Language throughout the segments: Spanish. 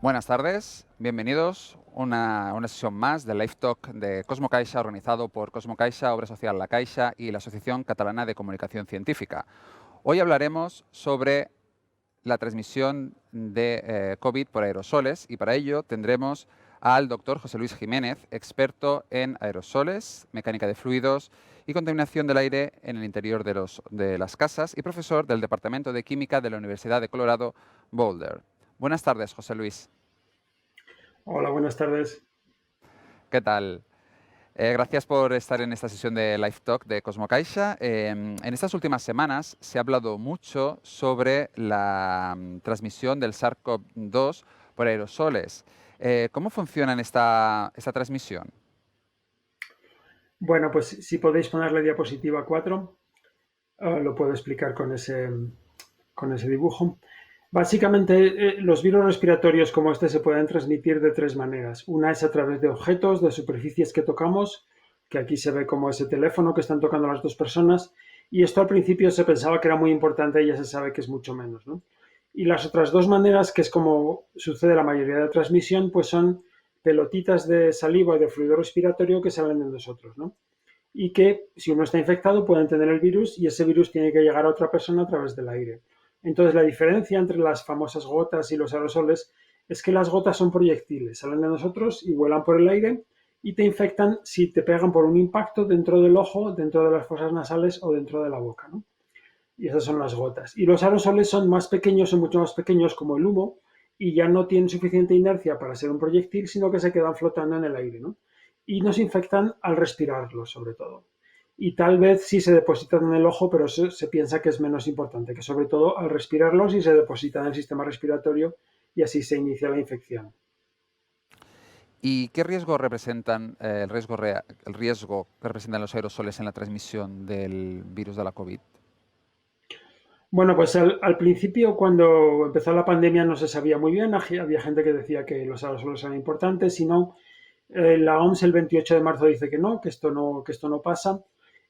Buenas tardes, bienvenidos a una sesión más del Live Talk de Cosmo Caixa, organizado por Cosmo Caixa, Obra Social La Caixa y la Asociación Catalana de Comunicación Científica. Hoy hablaremos sobre la transmisión de COVID por aerosoles y para ello tendremos al doctor José Luis Jiménez, experto en aerosoles, mecánica de fluidos y contaminación del aire en el interior de las casas y profesor del Departamento de Química de la Universidad de Colorado Boulder. Buenas tardes, José Luis. Hola, buenas tardes. ¿Qué tal? Gracias por estar en esta sesión de Live Talk de Cosmo Caixa. En estas últimas semanas se ha hablado mucho sobre la transmisión del SARS-CoV-2 por aerosoles. ¿Cómo funciona esta transmisión? Bueno, pues si podéis poner la diapositiva 4, lo puedo explicar con ese dibujo. Básicamente, los virus respiratorios como este se pueden transmitir de tres maneras. Una es a través de objetos, de superficies que tocamos, que aquí se ve como ese teléfono que están tocando las dos personas, y esto al principio se pensaba que era muy importante y ya se sabe que es mucho menos, ¿no? Y las otras dos maneras, que es como sucede la mayoría de la transmisión, pues son pelotitas de saliva y de fluido respiratorio que salen de nosotros, ¿no? Y que si uno está infectado pueden tener el virus y ese virus tiene que llegar a otra persona a través del aire. Entonces la diferencia entre las famosas gotas y los aerosoles es que las gotas son proyectiles, salen de nosotros y vuelan por el aire y te infectan si te pegan por un impacto dentro del ojo, dentro de las fosas nasales o dentro de la boca, ¿no? Y esas son las gotas. Y los aerosoles son más pequeños, son mucho más pequeños como el humo y ya no tienen suficiente inercia para ser un proyectil, sino que se quedan flotando en el aire, ¿no? Y nos infectan al respirarlos, sobre todo. Y tal vez sí se depositan en el ojo, pero se piensa que es menos importante, que sobre todo al respirarlos sí se depositan en el sistema respiratorio y así se inicia la infección. ¿Y qué riesgo representan el riesgo que representan los aerosoles en la transmisión del virus de la COVID? Bueno, pues al principio, cuando empezó la pandemia, no se sabía muy bien. Había gente que decía que los aerosoles eran importantes, y no. La OMS el 28 de marzo dice que esto no pasa.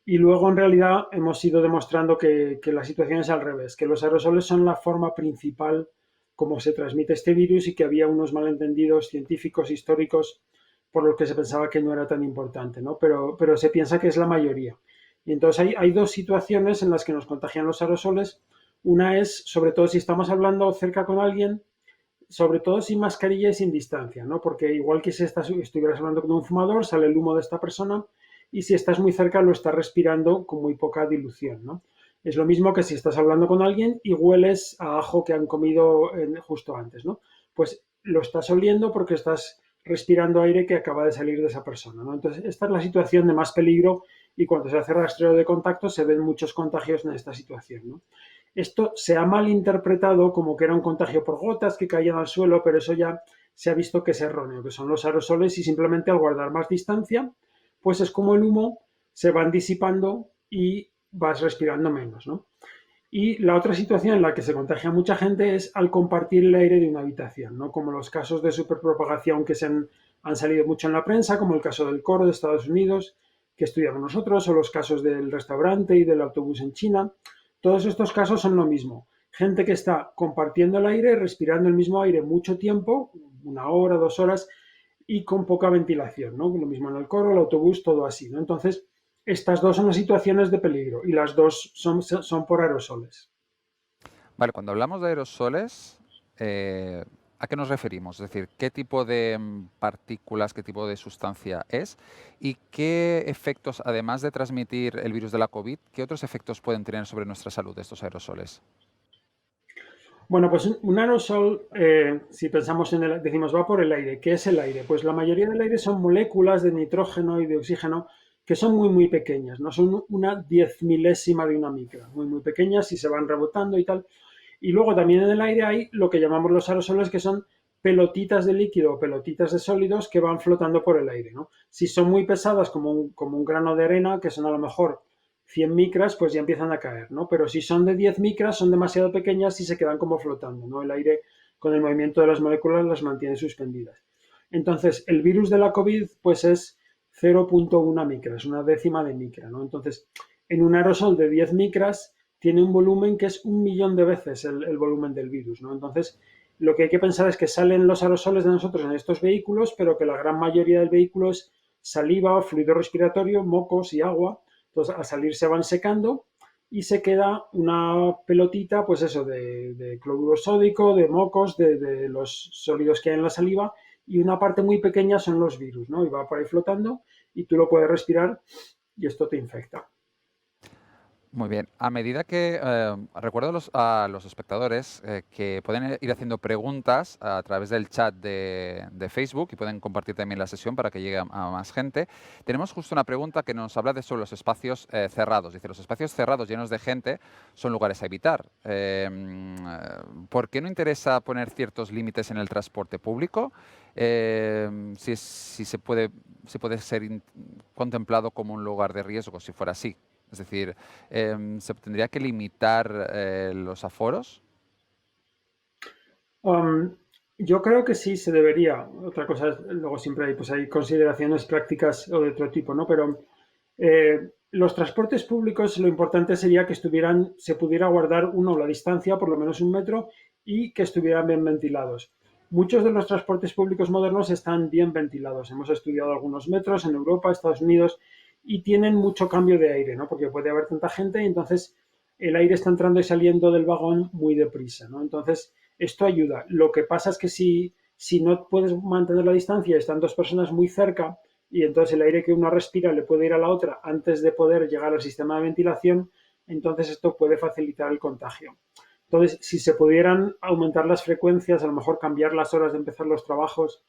Y luego, en realidad, hemos ido demostrando que la situación es al revés, que los aerosoles son la forma principal como se transmite este virus y que había unos malentendidos científicos históricos por los que se pensaba que no era tan importante, ¿no? Pero se piensa que es la mayoría. Y entonces hay dos situaciones en las que nos contagian los aerosoles. Una es, sobre todo, si estamos hablando cerca con alguien, sobre todo sin mascarilla y sin distancia, ¿no? Porque igual que si estuvieras hablando con un fumador, sale el humo de esta persona y si estás muy cerca lo estás respirando con muy poca dilución, ¿no? Es lo mismo que si estás hablando con alguien y hueles a ajo que han comido justo antes, ¿no? Pues lo estás oliendo porque estás respirando aire que acaba de salir de esa persona, ¿no? Entonces, esta es la situación de más peligro y cuando se hace rastreo de contacto se ven muchos contagios en esta situación, ¿no? Esto se ha malinterpretado como que era un contagio por gotas que caían al suelo, pero eso ya se ha visto que es erróneo, que son los aerosoles y simplemente al guardar más distancia, pues es como el humo, se van disipando y vas respirando menos, ¿no? Y la otra situación en la que se contagia mucha gente es al compartir el aire de una habitación, ¿no? Como los casos de superpropagación que han salido mucho en la prensa, como el caso del coro de Estados Unidos, que estudiamos nosotros, o los casos del restaurante y del autobús en China. Todos estos casos son lo mismo. Gente que está compartiendo el aire, respirando el mismo aire mucho tiempo, 1 hora, 2 horas, y con poca ventilación, ¿no? Lo mismo en el coro, el autobús, todo así, ¿no? Entonces, estas dos son las situaciones de peligro y las dos son por aerosoles. Vale, cuando hablamos de aerosoles, ¿a qué nos referimos? Es decir, ¿qué tipo de partículas, qué tipo de sustancia es? ¿Y qué efectos, además de transmitir el virus de la COVID, qué otros efectos pueden tener sobre nuestra salud estos aerosoles? Bueno, pues un aerosol, si pensamos decimos va por el aire. ¿Qué es el aire? Pues la mayoría del aire son moléculas de nitrógeno y de oxígeno que son muy, muy pequeñas, no son una 10 milésima de una micra, muy, muy pequeñas y se van rebotando y tal. Y luego también en el aire hay lo que llamamos los aerosoles, que son pelotitas de líquido o pelotitas de sólidos que van flotando por el aire, ¿no? Si son muy pesadas, como un grano de arena, que son a lo mejor 100 micras, pues ya empiezan a caer, ¿no? Pero si son de 10 micras, son demasiado pequeñas y se quedan como flotando, ¿no? El aire, con el movimiento de las moléculas, las mantiene suspendidas. Entonces, el virus de la COVID, pues es 0,1 micras, una décima de micra, ¿no? Entonces, en un aerosol de 10 micras tiene un volumen que es 1 millón de veces el volumen del virus, ¿no? Entonces, Lo que hay que pensar es que salen los aerosoles de nosotros en estos vehículos, pero que la gran mayoría del vehículo es saliva, fluido respiratorio, mocos y agua. Entonces, al salir se van secando y se queda una pelotita, pues eso, de cloruro sódico, de mocos, de los sólidos que hay en la saliva, y una parte muy pequeña son los virus, ¿no? Y va por ahí flotando y tú lo puedes respirar y esto te infecta. Muy bien. A medida que recuerdo a los espectadores que pueden ir haciendo preguntas a través del chat de Facebook y pueden compartir también la sesión para que llegue a más gente. Tenemos justo una pregunta que nos habla sobre los espacios cerrados. Dice, los espacios cerrados llenos de gente son lugares a evitar. ¿Por qué no interesa poner ciertos límites en el transporte público? Si se puede ser contemplado como un lugar de riesgo, si fuera así. Es decir, ¿se tendría que limitar los aforos? Um, yo creo que sí se debería. Otra cosa, luego siempre hay, pues hay consideraciones prácticas o de otro tipo, ¿no? Pero los transportes públicos lo importante sería que estuvieran, se pudiera guardar uno la distancia, por lo menos 1 metro, y que estuvieran bien ventilados. Muchos de los transportes públicos modernos están bien ventilados. Hemos estudiado algunos metros en Europa, Estados Unidos, y tienen mucho cambio de aire, ¿no? Porque puede haber tanta gente y entonces el aire está entrando y saliendo del vagón muy deprisa, ¿no? Entonces, esto ayuda. Lo que pasa es que si no puedes mantener la distancia, están dos personas muy cerca y entonces el aire que una respira le puede ir a la otra antes de poder llegar al sistema de ventilación, entonces esto puede facilitar el contagio. Entonces, si se pudieran aumentar las frecuencias, a lo mejor cambiar las horas de empezar los trabajos,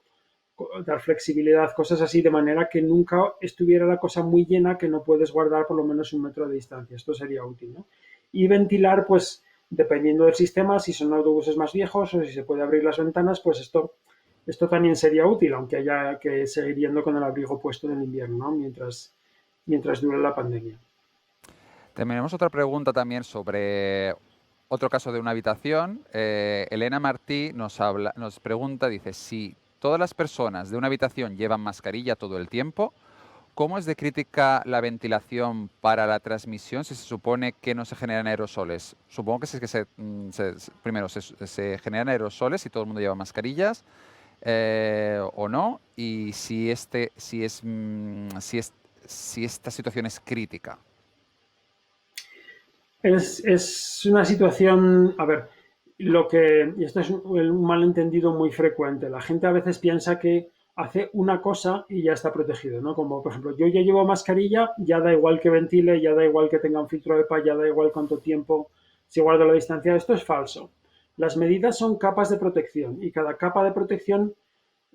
dar flexibilidad, cosas así, de manera que nunca estuviera la cosa muy llena que no puedes guardar por lo menos 1 metro de distancia. Esto sería útil, ¿no? Y ventilar, pues, dependiendo del sistema, si son autobuses más viejos o si se puede abrir las ventanas, pues esto también sería útil, aunque haya que seguir yendo con el abrigo puesto en el invierno, ¿no? Mientras dure la pandemia. Tenemos otra pregunta también sobre otro caso de una habitación. Elena Martí nos pregunta, dice, si todas las personas de una habitación llevan mascarilla todo el tiempo, ¿cómo es de crítica la ventilación para la transmisión si se supone que no se generan aerosoles? Supongo que, primero se generan aerosoles si todo el mundo lleva mascarillas o no, y si esta situación es crítica. Es una situación, a ver, y esto es un malentendido muy frecuente. La gente a veces piensa que hace una cosa y ya está protegido, ¿no? Como, por ejemplo, yo ya llevo mascarilla, ya da igual que ventile, ya da igual que tenga un filtro de EPA, ya da igual cuánto tiempo, si guardo la distancia. Esto es falso. Las medidas son capas de protección y cada capa de protección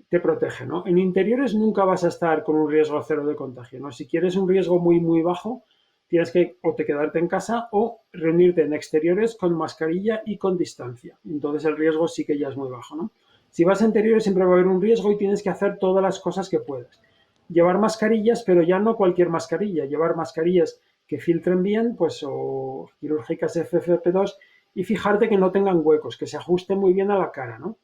te protege, ¿no? En interiores nunca vas a estar con un riesgo cero de contagio, ¿no? Si quieres un riesgo muy, muy bajo, tienes que o te quedarte en casa o reunirte en exteriores con mascarilla y con distancia. Entonces el riesgo sí que ya es muy bajo, ¿no? Si vas a interiores siempre va a haber un riesgo y tienes que hacer todas las cosas que puedas. Llevar mascarillas, pero ya no cualquier mascarilla, llevar mascarillas que filtren bien, pues o quirúrgicas FFP2 y fijarte que no tengan huecos, que se ajusten muy bien a la cara, ¿no?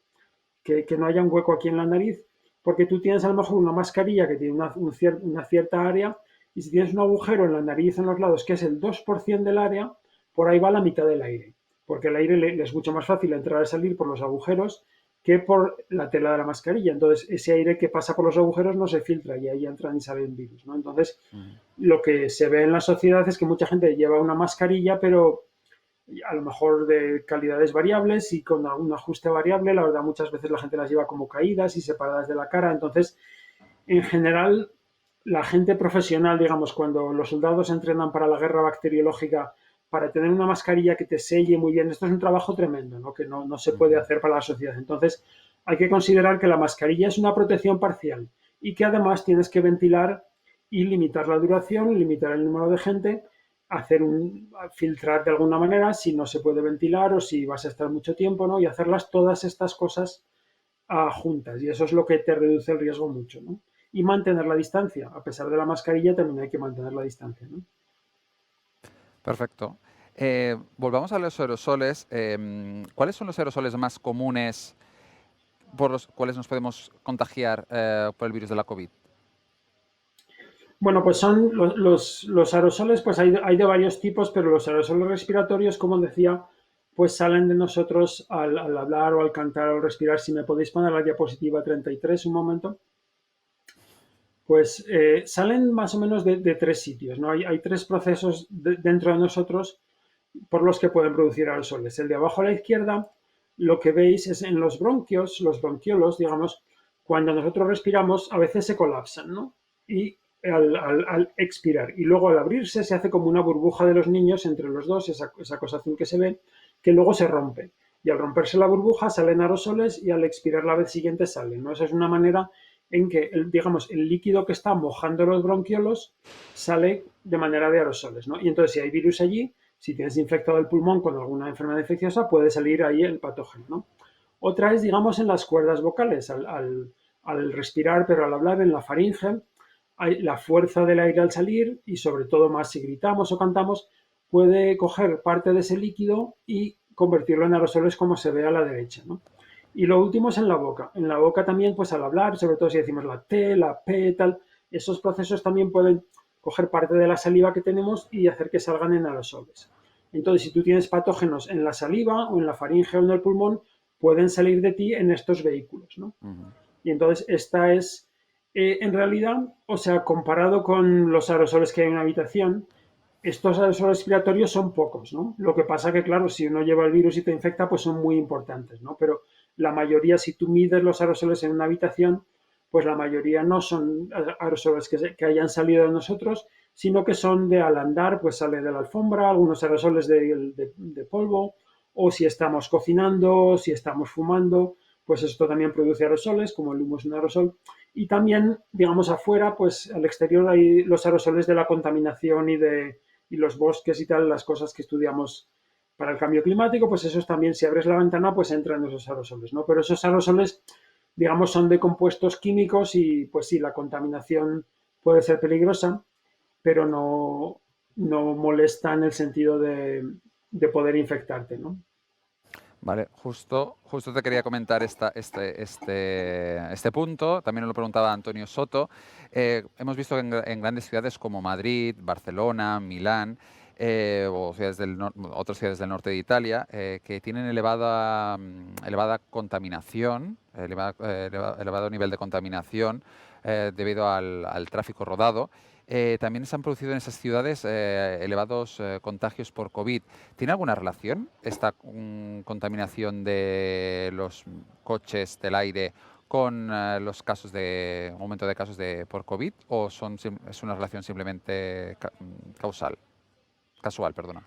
Que no haya un hueco aquí en la nariz, porque tú tienes a lo mejor una mascarilla que tiene una cierta área y si tienes un agujero en la nariz en los lados que es el 2% del área, por ahí va la mitad del aire, porque el aire le es mucho más fácil entrar y salir por los agujeros que por la tela de la mascarilla. Entonces, ese aire que pasa por los agujeros no se filtra y ahí entran y salen virus, ¿no? Entonces, lo que se ve en la sociedad es que mucha gente lleva una mascarilla, pero a lo mejor de calidades variables y con un ajuste variable. La verdad, muchas veces la gente las lleva como caídas y separadas de la cara. Entonces, en general, la gente profesional, digamos, cuando los soldados entrenan para la guerra bacteriológica, para tener una mascarilla que te selle muy bien, esto es un trabajo tremendo, ¿no? Que no se puede hacer para la sociedad. Entonces, hay que considerar que la mascarilla es una protección parcial y que además tienes que ventilar y limitar la duración, limitar el número de gente, filtrar de alguna manera si no se puede ventilar o si vas a estar mucho tiempo, ¿no? Y hacerlas todas estas cosas juntas. Y eso es lo que te reduce el riesgo mucho, ¿no? Y mantener la distancia. A pesar de la mascarilla, también hay que mantener la distancia, ¿no? Perfecto. Volvamos a los aerosoles. ¿Cuáles son los aerosoles más comunes por los cuales nos podemos contagiar por el virus de la COVID? Bueno, pues son los aerosoles, pues hay de varios tipos, pero los aerosoles respiratorios, como decía, pues salen de nosotros al hablar o al cantar o respirar. Si me podéis poner la diapositiva 33 un momento. Pues salen más o menos de tres sitios, ¿no? Hay tres procesos dentro de nosotros por los que pueden producir aerosoles. El de abajo a la izquierda, lo que veis es en los bronquios, los bronquiolos, digamos, cuando nosotros respiramos, a veces se colapsan, ¿no? Y al expirar. Y luego al abrirse se hace como una burbuja de los niños entre los dos, esa cosa azul que se ve, que luego se rompe. Y al romperse la burbuja salen aerosoles y al expirar la vez siguiente salen, ¿no? Esa es una manera en que, digamos, el líquido que está mojando los bronquiolos sale de manera de aerosoles, ¿no? Y entonces si hay virus allí, si tienes infectado el pulmón con alguna enfermedad infecciosa, puede salir ahí el patógeno, ¿no? Otra es, digamos, en las cuerdas vocales, al respirar, pero al hablar en la faringe, hay la fuerza del aire al salir y sobre todo más si gritamos o cantamos, puede coger parte de ese líquido y convertirlo en aerosoles como se ve a la derecha, ¿no? Y lo último es en la boca. En la boca también, pues al hablar, sobre todo si decimos la T, la P, tal, esos procesos también pueden coger parte de la saliva que tenemos y hacer que salgan en aerosoles. Entonces, si tú tienes patógenos en la saliva o en la faringe o en el pulmón, pueden salir de ti en estos vehículos, ¿no? Y entonces esta es, en realidad, o sea, comparado con los aerosoles que hay en una habitación, estos aerosoles respiratorios son pocos, ¿no? Lo que pasa que, claro, si uno lleva el virus y te infecta, pues son muy importantes, ¿no? Pero la mayoría, si tú mides los aerosoles en una habitación, pues la mayoría no son aerosoles que hayan salido de nosotros, sino que son de al andar, pues sale de la alfombra, algunos aerosoles de polvo, o si estamos cocinando, si estamos fumando, pues esto también produce aerosoles, como el humo es un aerosol. Y también, digamos, afuera, pues al exterior hay los aerosoles de la contaminación y los bosques y tal, las cosas que estudiamos para el cambio climático, pues esos también, si abres la ventana, pues entran esos aerosoles, ¿no? Pero esos aerosoles, digamos, son de compuestos químicos y, pues sí, la contaminación puede ser peligrosa, pero no molesta en el sentido de poder infectarte, ¿no? Vale, justo te quería comentar este punto. También nos lo preguntaba Antonio Soto. Hemos visto que en grandes ciudades como Madrid, Barcelona, Milán o otras ciudades del norte de Italia que tienen elevada contaminación, elevado nivel de contaminación debido al tráfico rodado. También se han producido en esas ciudades elevados contagios por COVID. ¿Tiene alguna relación esta contaminación de los coches, del aire, con los casos de aumento de casos por COVID o es una relación simplemente casual, perdona?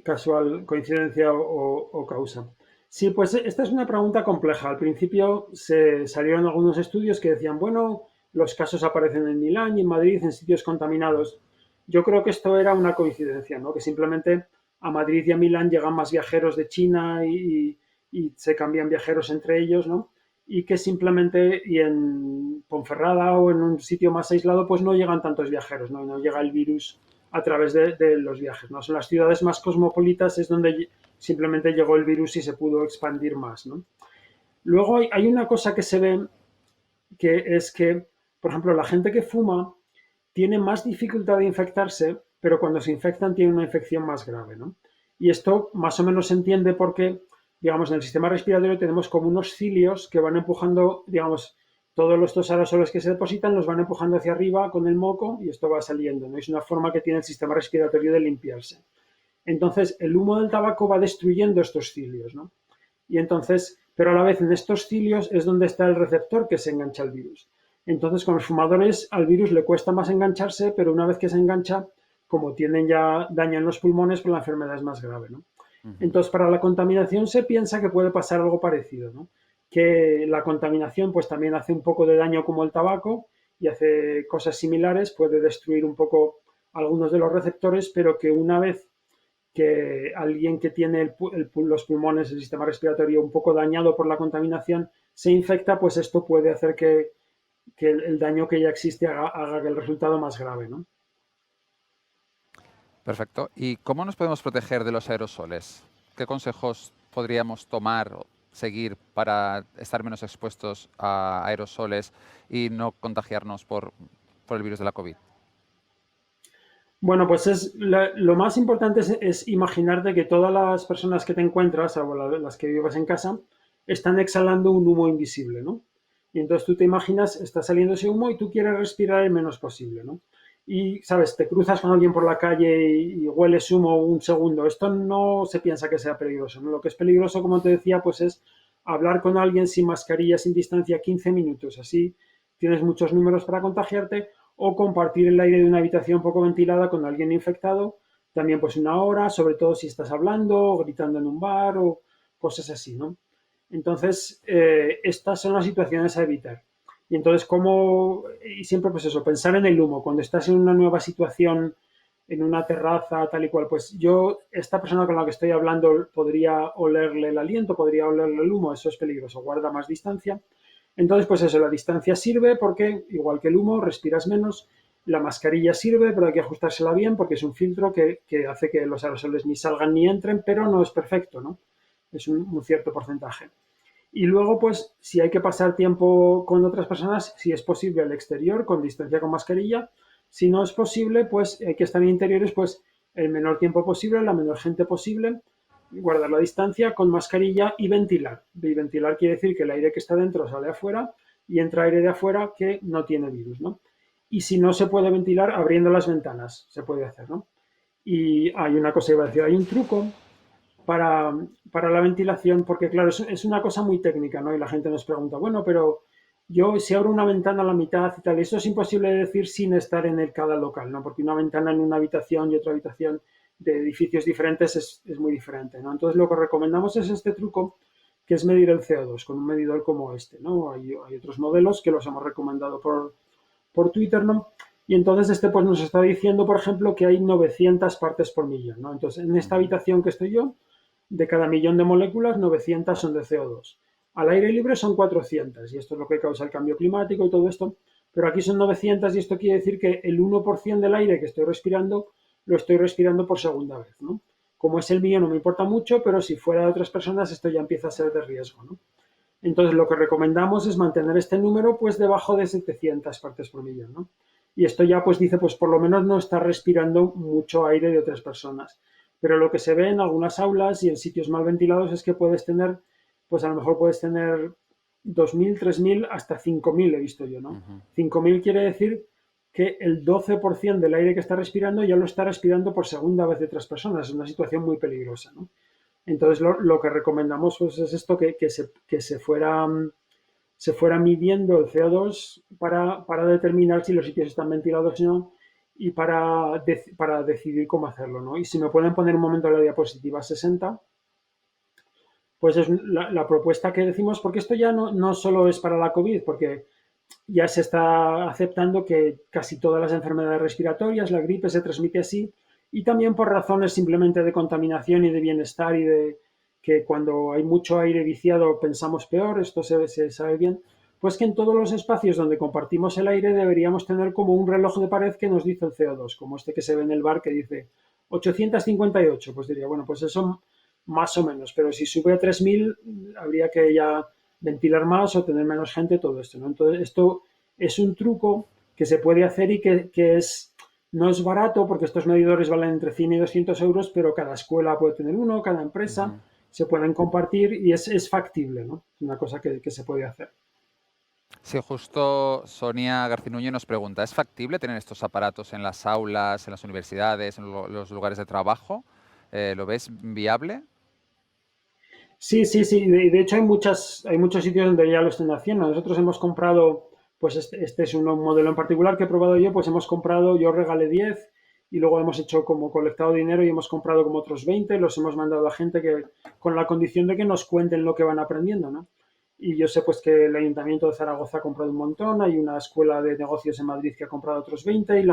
Casual, coincidencia o causa. Sí, pues esta es una pregunta compleja. Al principio se salieron algunos estudios que decían, bueno, los casos aparecen en Milán y en Madrid, en sitios contaminados. Yo creo que esto era una coincidencia, ¿no? Que simplemente a Madrid y a Milán llegan más viajeros de China y se cambian viajeros entre ellos, ¿no? Y que simplemente, y en Ponferrada o en un sitio más aislado, pues no llegan tantos viajeros, ¿no? No llega el virus a través de los viajes, ¿no? Son las ciudades más cosmopolitas es donde simplemente llegó el virus y se pudo expandir más, ¿no? Luego hay una cosa que se ve que es que, por ejemplo, la gente que fuma tiene más dificultad de infectarse, pero cuando se infectan tiene una infección más grave, ¿no? Y esto más o menos se entiende porque, digamos, en el sistema respiratorio tenemos como unos cilios que van empujando, digamos, todos estos aerosoles que se depositan los van empujando hacia arriba con el moco y esto va saliendo, ¿no? Es una forma que tiene el sistema respiratorio de limpiarse. Entonces, el humo del tabaco va destruyendo estos cilios, ¿no? Y entonces, pero a la vez en estos cilios es donde está el receptor que se engancha al virus. Entonces, con los fumadores al virus le cuesta más engancharse, pero una vez que se engancha, como tienen ya daño en los pulmones, pues la enfermedad es más grave, ¿no? Entonces, para la contaminación se piensa que puede pasar algo parecido, ¿no? Que la contaminación pues también hace un poco de daño como el tabaco y hace cosas similares, puede destruir un poco algunos de los receptores, pero que una vez que alguien que tiene los pulmones, el sistema respiratorio un poco dañado por la contaminación, se infecta, pues esto puede hacer que el daño que ya existe haga el resultado más grave, ¿no? Perfecto. ¿Y cómo nos podemos proteger de los aerosoles? ¿Qué consejos podríamos tomar o seguir para estar menos expuestos a aerosoles y no contagiarnos por el virus de la COVID? Bueno, pues lo más importante es imaginarte que todas las personas que te encuentras, o las que vivas en casa, están exhalando un humo invisible, ¿no? Y entonces tú te imaginas, está saliendo ese humo y tú quieres respirar el menos posible, ¿no? Y, ¿sabes? Te cruzas con alguien por la calle y hueles humo un segundo. Esto no se piensa que sea peligroso, ¿no? Lo que es peligroso, como te decía, pues es hablar con alguien sin mascarilla, sin distancia, 15 minutos. Así tienes muchos números para contagiarte o compartir el aire de una habitación poco ventilada con alguien infectado, también pues una hora, sobre todo si estás hablando o gritando en un bar o cosas así, ¿no? Entonces, estas son las situaciones a evitar. Y entonces, ¿cómo? Y siempre pues eso, pensar en el humo. Cuando estás en una nueva situación, en una terraza, tal y cual, pues yo, esta persona con la que estoy hablando, podría olerle el aliento, podría olerle el humo, eso es peligroso, guarda más distancia. Entonces, pues eso, la distancia sirve porque, igual que el humo, respiras menos. La mascarilla sirve, pero hay que ajustársela bien porque es un filtro que hace que los aerosoles ni salgan ni entren, pero no es perfecto, ¿no? Es un cierto porcentaje. Y luego, pues, si hay que pasar tiempo con otras personas, si es posible al exterior, con distancia con mascarilla. Si no es posible, pues hay que estar en interiores, pues, el menor tiempo posible, la menor gente posible, guardar la distancia con mascarilla y ventilar. Y ventilar quiere decir que el aire que está dentro sale afuera y entra aire de afuera que no tiene virus, ¿no? Y si no se puede ventilar, abriendo las ventanas, se puede hacer, ¿no? Y hay una cosa, iba a decir, hay un truco para, para la ventilación, porque claro, es una cosa muy técnica, ¿no? Y la gente nos pregunta, bueno, pero yo si abro una ventana a la mitad y tal, eso es imposible de decir sin estar en cada local, ¿no? Porque una ventana en una habitación y otra habitación de edificios diferentes es muy diferente, ¿no? Entonces lo que recomendamos es este truco, que es medir el CO2 con un medidor como este, ¿no? Hay otros modelos que los hemos recomendado por Twitter, ¿no? Y entonces este pues nos está diciendo, por ejemplo, que hay 900 partes por millón, ¿no? Entonces, en esta Ujú. habitación que estoy yo, de cada millón de moléculas, 900 son de CO2. Al aire libre son 400, y esto es lo que causa el cambio climático y todo esto, pero aquí son 900 y esto quiere decir que el 1% del aire que estoy respirando lo estoy respirando por segunda vez, ¿no? Como es el mío no me importa mucho, pero si fuera de otras personas esto ya empieza a ser de riesgo, ¿no? Entonces, lo que recomendamos es mantener este número pues debajo de 700 partes por millón, ¿no? Y esto ya pues dice, pues por lo menos no está respirando mucho aire de otras personas. Pero lo que se ve en algunas aulas y en sitios mal ventilados es que puedes tener, pues a lo mejor puedes tener 2.000, 3.000, hasta 5.000 he visto yo, ¿no? Ujú. 5.000 quiere decir que el 12% del aire que está respirando ya lo está respirando por segunda vez de otras personas. Es una situación muy peligrosa, ¿no? Entonces, lo que recomendamos pues, es esto, se fuera midiendo el CO2 para determinar si los sitios están ventilados o no y para decidir cómo hacerlo, ¿no? Y si me pueden poner un momento la diapositiva 60, pues es la propuesta que decimos, porque esto ya no solo es para la COVID, porque ya se está aceptando que casi todas las enfermedades respiratorias, la gripe se transmite así, y también por razones simplemente de contaminación y de bienestar y de que cuando hay mucho aire viciado pensamos peor, esto se sabe bien, pues que en todos los espacios donde compartimos el aire deberíamos tener como un reloj de pared que nos dice el CO2, como este que se ve en el bar que dice 858, pues diría, bueno, pues eso más o menos, pero si sube a 3.000 habría que ya ventilar más o tener menos gente, todo esto, ¿no? Entonces, esto es un truco que se puede hacer y no es barato porque estos medidores valen entre 100 y 200 euros, pero cada escuela puede tener uno, cada empresa, Ujú. se pueden compartir y es factible, ¿no? Es una cosa que se puede hacer. Sí, justo Sonia Garcinuño nos pregunta, ¿es factible tener estos aparatos en las aulas, en las universidades, en los lugares de trabajo? ¿Lo ves viable? Sí, sí, sí. De hecho, hay muchos sitios donde ya lo están haciendo. Nosotros hemos comprado, pues este es un modelo en particular que he probado yo, pues hemos comprado, yo regalé 10 y luego hemos hecho como colectado dinero y hemos comprado como otros 20, los hemos mandado a gente que, con la condición de que nos cuenten lo que van aprendiendo, ¿no? Y yo sé pues que el Ayuntamiento de Zaragoza ha comprado un montón, hay una escuela de negocios en Madrid que ha comprado otros 20 y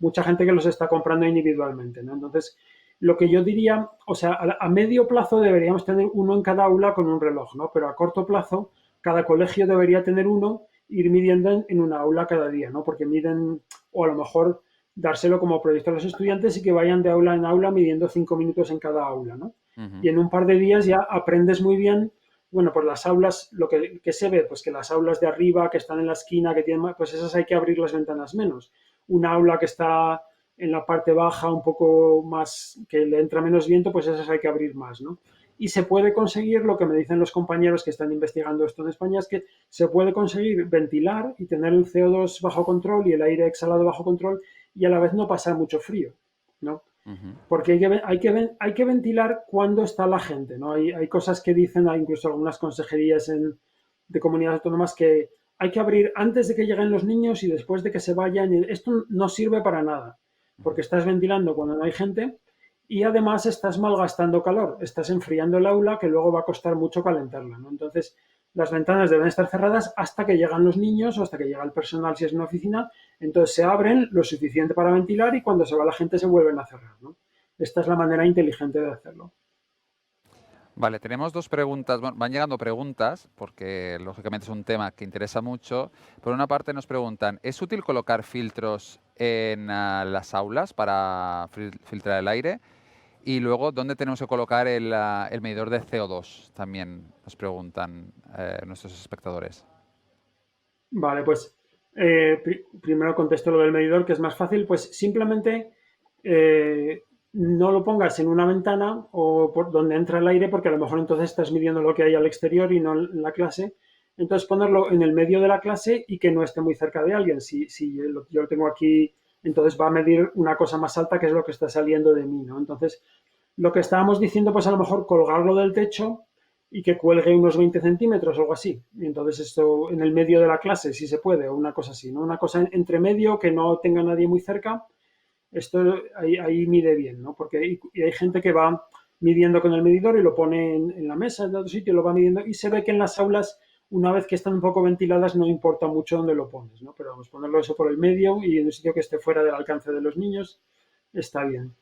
mucha gente que los está comprando individualmente, ¿no? Entonces, lo que yo diría, o sea, a medio plazo deberíamos tener uno en cada aula con un reloj, ¿no? Pero a corto plazo, cada colegio debería tener uno, ir midiendo en una aula cada día, ¿no? Porque miden, o a lo mejor dárselo como proyecto a los estudiantes y que vayan de aula en aula midiendo 5 minutos en cada aula, ¿no? Ujú. Y en un par de días ya aprendes muy bien, bueno, pues las aulas, lo que se ve, pues que las aulas de arriba, que están en la esquina, que tienen, pues esas hay que abrir las ventanas menos. Una aula que está en la parte baja un poco más, que le entra menos viento, pues esas hay que abrir más, ¿no? Y se puede conseguir, lo que me dicen los compañeros que están investigando esto en España, es que se puede conseguir ventilar y tener el CO2 bajo control y el aire exhalado bajo control y a la vez no pasar mucho frío, ¿no? Ujú. Porque hay que ventilar cuando está la gente, ¿no? Hay cosas que dicen, hay incluso algunas consejerías de comunidades autónomas que hay que abrir antes de que lleguen los niños y después de que se vayan. Esto no sirve para nada, porque estás ventilando cuando no hay gente y además estás malgastando calor, estás enfriando el aula que luego va a costar mucho calentarla, ¿no? Entonces, las ventanas deben estar cerradas hasta que llegan los niños o hasta que llega el personal si es una oficina, entonces se abren lo suficiente para ventilar y cuando se va la gente se vuelven a cerrar, ¿no? Esta es la manera inteligente de hacerlo. Vale, tenemos dos preguntas. Bueno, van llegando preguntas porque lógicamente es un tema que interesa mucho. Por una parte nos preguntan, ¿es útil colocar filtros en las aulas para filtrar el aire? Y luego, ¿dónde tenemos que colocar el medidor de CO2? También nos preguntan nuestros espectadores. Vale, pues primero contesto lo del medidor, que es más fácil. Pues simplemente no lo pongas en una ventana o por donde entra el aire, porque a lo mejor entonces estás midiendo lo que hay al exterior y no en la clase. Entonces ponerlo en el medio de la clase y que no esté muy cerca de alguien. Si yo lo tengo aquí, entonces va a medir una cosa más alta que es lo que está saliendo de mí, ¿no? Entonces, lo que estábamos diciendo, pues a lo mejor colgarlo del techo y que cuelgue unos 20 centímetros o algo así. Y entonces esto en el medio de la clase, si se puede, o una cosa así, ¿no? Una cosa entre medio que no tenga nadie muy cerca, esto ahí mide bien, ¿no? Porque hay gente que va midiendo con el medidor y lo pone en la mesa, en otro sitio, lo va midiendo y se ve que en las aulas, una vez que están un poco ventiladas, no importa mucho dónde lo pones, ¿no? Pero vamos, ponerlo eso por el medio y en un sitio que esté fuera del alcance de los niños, está bien.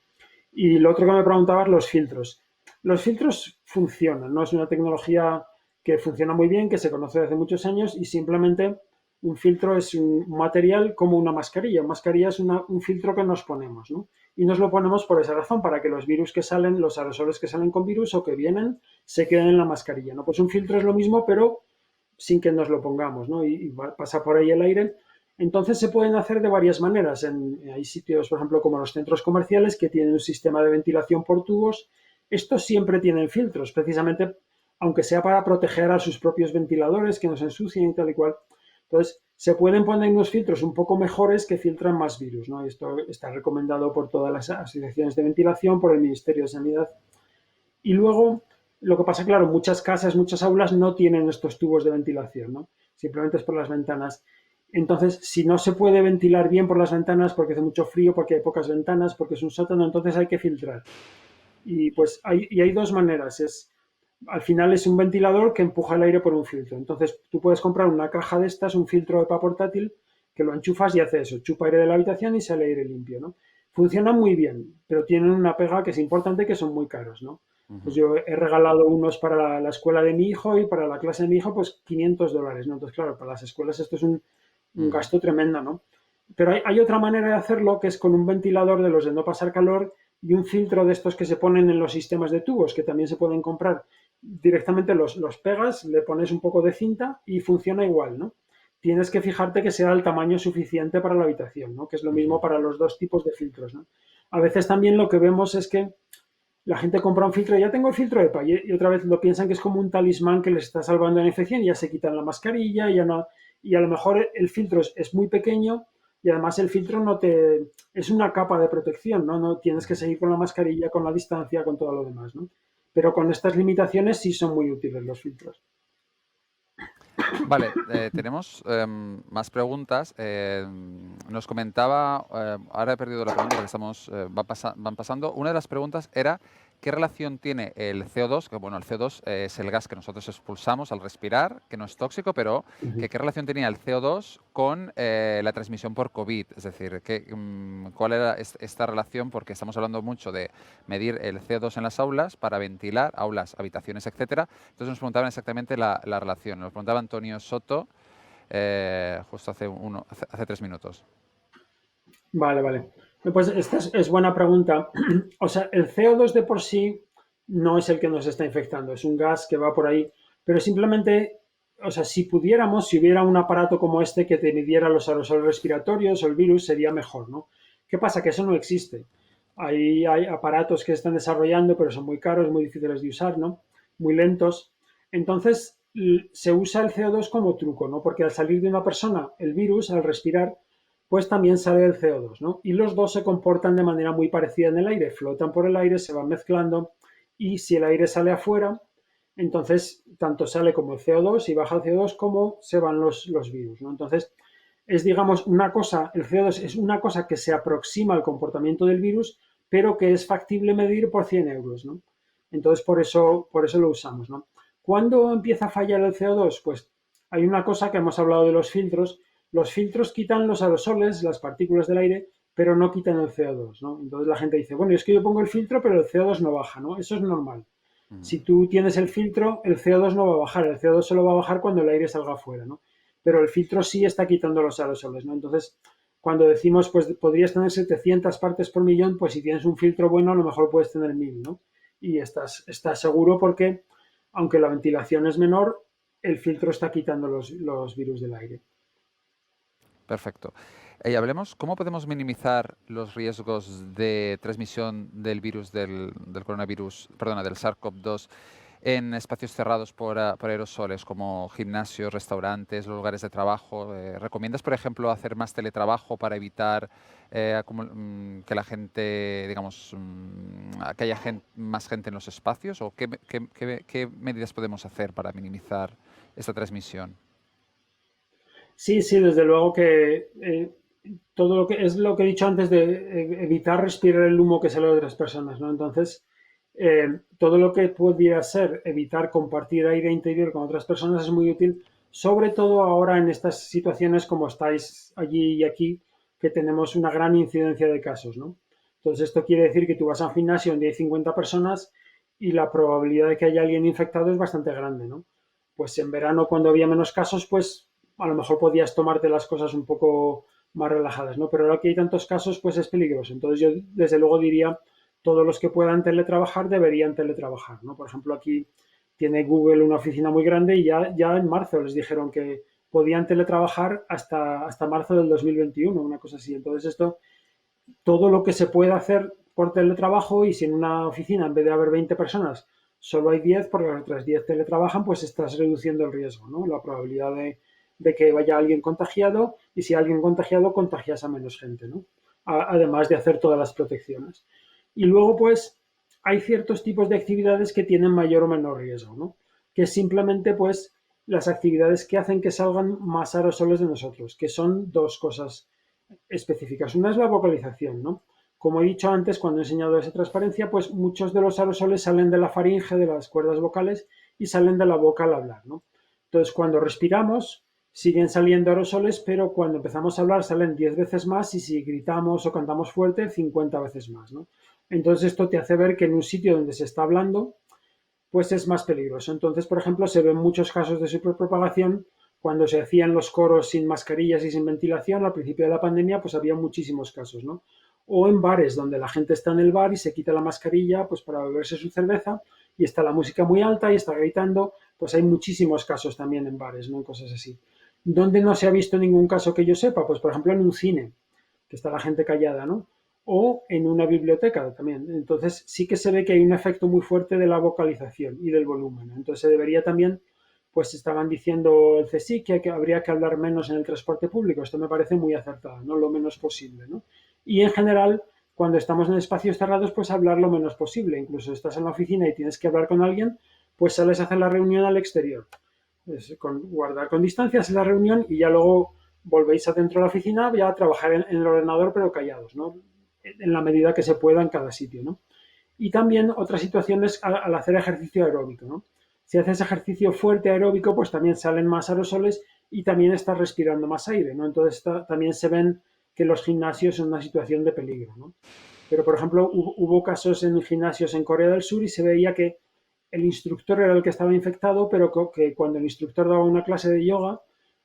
Y lo otro que me preguntabas, los filtros. Los filtros funcionan, ¿no? Es una tecnología que funciona muy bien, que se conoce desde hace muchos años y simplemente un filtro es un material como una mascarilla. Una mascarilla es un filtro que nos ponemos, ¿no? Y nos lo ponemos por esa razón, para que los virus que salen, los aerosoles que salen con virus o que vienen, se queden en la mascarilla, ¿no? Pues un filtro es lo mismo, pero sin que nos lo pongamos, ¿no? Y pasa por ahí el aire. Entonces se pueden hacer de varias maneras. Hay sitios, por ejemplo, como los centros comerciales que tienen un sistema de ventilación por tubos. Estos siempre tienen filtros, precisamente, aunque sea para proteger a sus propios ventiladores, que no se ensucien y tal y cual. Entonces, se pueden poner unos filtros un poco mejores que filtran más virus, ¿no? Y esto está recomendado por todas las asociaciones de ventilación, por el Ministerio de Sanidad. Y luego, lo que pasa, claro, muchas casas, muchas aulas no tienen estos tubos de ventilación, ¿no? Simplemente es por las ventanas. Entonces, si no se puede ventilar bien por las ventanas porque hace mucho frío, porque hay pocas ventanas, porque es un sótano, entonces hay que filtrar. Y pues hay dos maneras. Al final es un ventilador que empuja el aire por un filtro. Entonces, tú puedes comprar una caja de estas, un filtro EPA portátil, que lo enchufas y hace eso, chupa aire de la habitación y sale aire limpio, ¿no? Funciona muy bien, pero tienen una pega que es importante, que son muy caros, ¿no? Pues Ujú. yo he regalado unos para la escuela de mi hijo y para la clase de mi hijo, pues $500, ¿no? Entonces, claro, para las escuelas esto es un Ujú. gasto tremendo, ¿no? Pero hay otra manera de hacerlo, que es con un ventilador de los de no pasar calor y un filtro de estos que se ponen en los sistemas de tubos, que también se pueden comprar. Directamente los pegas, le pones un poco de cinta y funciona igual, ¿no? Tienes que fijarte que sea el tamaño suficiente para la habitación, ¿no? Que es lo mismo Ujú. para los dos tipos de filtros, ¿no? A veces también lo que vemos es que la gente compra un filtro, ya tengo el filtro EPA, y otra vez lo piensan que es como un talismán que les está salvando la infección, y ya se quitan la mascarilla, ya no, y a lo mejor el filtro es muy pequeño y además el filtro no te es una capa de protección, ¿no? No tienes que Ujú. seguir con la mascarilla, con la distancia, con todo lo demás, ¿no? Pero con estas limitaciones sí son muy útiles los filtros. Vale, tenemos más preguntas. Nos comentaba, ahora he perdido la pregunta porque van pasando. Una de las preguntas era, ¿qué relación tiene el CO2? Que bueno, el CO2 es el gas que nosotros expulsamos al respirar, que no es tóxico, pero ¿qué relación tenía el CO2 con la transmisión por COVID? Es decir, ¿cuál era esta relación? Porque estamos hablando mucho de medir el CO2 en las aulas para ventilar aulas, habitaciones, etcétera. Entonces nos preguntaban exactamente la relación. Nos preguntaba Antonio Soto justo hace 3 minutos. Vale, vale. Pues esta es buena pregunta. O sea, el CO2 de por sí no es el que nos está infectando, es un gas que va por ahí, pero simplemente, o sea, si pudiéramos, si hubiera un aparato como este que te midiera los aerosoles respiratorios o el virus, sería mejor, ¿no? ¿Qué pasa? Que eso no existe. Hay aparatos que se están desarrollando, pero son muy caros, muy difíciles de usar, ¿no? Muy lentos. Entonces, se usa el CO2 como truco, ¿no? Porque al salir de una persona el virus, al respirar, pues también sale el CO2, ¿no? Y los dos se comportan de manera muy parecida en el aire, flotan por el aire, se van mezclando y si el aire sale afuera, entonces tanto sale como el CO2 y baja el CO2 como se van los virus, ¿no? Entonces, es, digamos, una cosa, el CO2 es una cosa que se aproxima al comportamiento del virus, pero que es factible medir por 100 euros, ¿no? Entonces, por eso lo usamos, ¿no? ¿Cuándo empieza a fallar el CO2? Pues hay una cosa que hemos hablado de los filtros. Los filtros quitan los aerosoles, las partículas del aire, pero no quitan el CO2, ¿no? Entonces la gente dice, bueno, es que yo pongo el filtro, pero el CO2 no baja, ¿no? Eso es normal. Ujú. Si tú tienes el filtro, el CO2 no va a bajar, el CO2 solo va a bajar cuando el aire salga afuera, ¿no? Pero el filtro sí está quitando los aerosoles, ¿no? Entonces, cuando decimos, pues podrías tener 700 partes por millón, pues si tienes un filtro bueno, a lo mejor puedes tener 1000, ¿no? Y estás seguro porque, aunque la ventilación es menor, el filtro está quitando los virus del aire. Perfecto. Y hablemos, ¿cómo podemos minimizar los riesgos de transmisión del virus del coronavirus, perdona, del SARS-CoV-2 en espacios cerrados por aerosoles como gimnasios, restaurantes, los lugares de trabajo? ¿Recomiendas, por ejemplo, hacer más teletrabajo para evitar que la gente, digamos, que haya más gente en los espacios? ¿O qué medidas podemos hacer para minimizar esta transmisión? Sí, sí, desde luego que todo lo que es lo que he dicho antes de evitar respirar el humo que sale de otras personas, ¿no? Entonces, todo lo que pudiera ser evitar compartir aire interior con otras personas es muy útil, sobre todo ahora en estas situaciones como estáis allí y aquí, que tenemos una gran incidencia de casos, ¿no? Entonces, esto quiere decir que tú vas a un gimnasio donde hay 50 personas y la probabilidad de que haya alguien infectado es bastante grande, ¿no? Pues en verano, cuando había menos casos, pues a lo mejor podías tomarte las cosas un poco más relajadas, ¿no? Pero ahora que hay tantos casos, pues es peligroso. Entonces yo desde luego diría, todos los que puedan teletrabajar deberían teletrabajar, ¿no? Por ejemplo, aquí tiene Google una oficina muy grande y ya en marzo les dijeron que podían teletrabajar hasta marzo del 2021, una cosa así. Entonces esto, todo lo que se puede hacer por teletrabajo y si en una oficina en vez de haber 20 personas solo hay 10 porque las otras 10 teletrabajan, pues estás reduciendo el riesgo, ¿no? La probabilidad de que vaya alguien contagiado y si alguien contagiado contagias a menos gente, ¿no? Además de hacer todas las protecciones. Y luego, pues, hay ciertos tipos de actividades que tienen mayor o menor riesgo, ¿no? Que simplemente, pues, las actividades que hacen que salgan más aerosoles de nosotros, que son dos cosas específicas. Una es la vocalización, ¿no? Como he dicho antes, cuando he enseñado esa transparencia, pues muchos de los aerosoles salen de la faringe, de las cuerdas vocales, y salen de la boca al hablar, ¿no? Entonces, cuando respiramos, siguen saliendo aerosoles, pero cuando empezamos a hablar salen 10 veces más y si gritamos o cantamos fuerte, 50 veces más, ¿no? Entonces, esto te hace ver que en un sitio donde se está hablando, pues es más peligroso. Entonces, por ejemplo, se ven muchos casos de superpropagación cuando se hacían los coros sin mascarillas y sin ventilación al principio de la pandemia, pues había muchísimos casos, ¿no? O en bares donde la gente está en el bar y se quita la mascarilla pues para beberse su cerveza y está la música muy alta y está gritando, pues hay muchísimos casos también en bares, ¿no? En cosas así. ¿Dónde no se ha visto ningún caso que yo sepa? Pues por ejemplo en un cine, que está la gente callada, ¿no? O en una biblioteca también. Entonces sí que se ve que hay un efecto muy fuerte de la vocalización y del volumen. Entonces se debería también, pues estaban diciendo el CSIC que habría que hablar menos en el transporte público. Esto me parece muy acertado, ¿no? Lo menos posible, ¿no? Y en general, cuando estamos en espacios cerrados, pues hablar lo menos posible. Incluso estás en la oficina y tienes que hablar con alguien, pues sales a hacer la reunión al exterior. Guardar con distancia, hacer la reunión y ya luego volvéis adentro de la oficina ya a trabajar en el ordenador, pero callados, ¿no? En la medida que se pueda en cada sitio, ¿no? Y también otras situaciones al hacer ejercicio aeróbico, ¿no? Si haces ejercicio fuerte aeróbico, pues también salen más aerosoles y también estás respirando más aire, ¿no? Entonces también se ven que los gimnasios son una situación de peligro, ¿no? Pero, por ejemplo, hubo casos en gimnasios en Corea del Sur y se veía que el instructor era el que estaba infectado, pero que cuando el instructor daba una clase de yoga,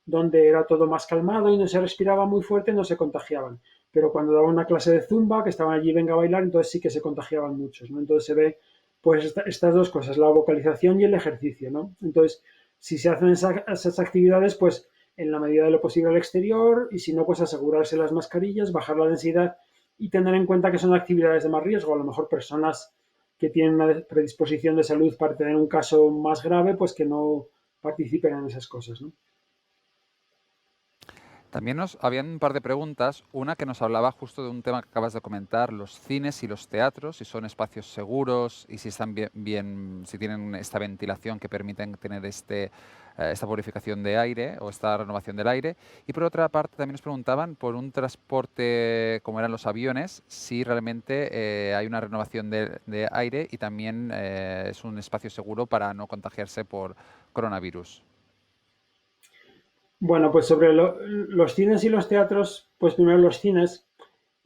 donde era todo más calmado y no se respiraba muy fuerte, no se contagiaban. Pero cuando daba una clase de zumba, que estaban allí, venga a bailar, entonces sí que se contagiaban muchos, ¿no? Entonces se ve, pues, estas dos cosas, la vocalización y el ejercicio, ¿no? Entonces, si se hacen esas actividades, pues, en la medida de lo posible al exterior, y si no, pues asegurarse las mascarillas, bajar la densidad y tener en cuenta que son actividades de más riesgo. A lo mejor personas que tienen una predisposición de salud para tener un caso más grave, pues que no participen en esas cosas, ¿no? También nos habían un par de preguntas, una que nos hablaba justo de un tema que acabas de comentar, los cines y los teatros, si son espacios seguros y si están si tienen esta ventilación que permiten tener esta purificación de aire o esta renovación del aire. Y por otra parte también nos preguntaban por un transporte como eran los aviones, si realmente hay una renovación de aire y también es un espacio seguro para no contagiarse por coronavirus. Bueno, pues sobre los cines y los teatros, pues primero los cines.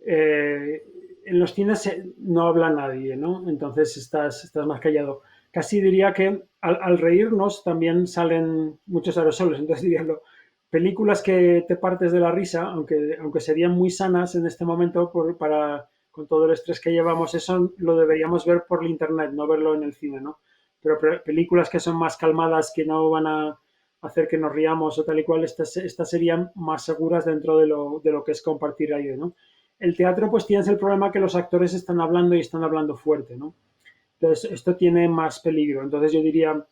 eh, en los cines no habla nadie, ¿no? Entonces estás más callado. Casi diría que al reírnos también salen muchos aerosoles. Entonces diría, películas que te partes de la risa, aunque serían muy sanas en este momento con todo el estrés que llevamos, eso lo deberíamos ver por la internet, no verlo en el cine, ¿no? Pero películas que son más calmadas, que no van a hacer que nos riamos o tal y cual, estas serían más seguras dentro de lo que es compartir aire, ¿no? El teatro, pues tienes el problema que los actores están hablando y están hablando fuerte, ¿no? Entonces, esto tiene más peligro. Entonces, yo diría,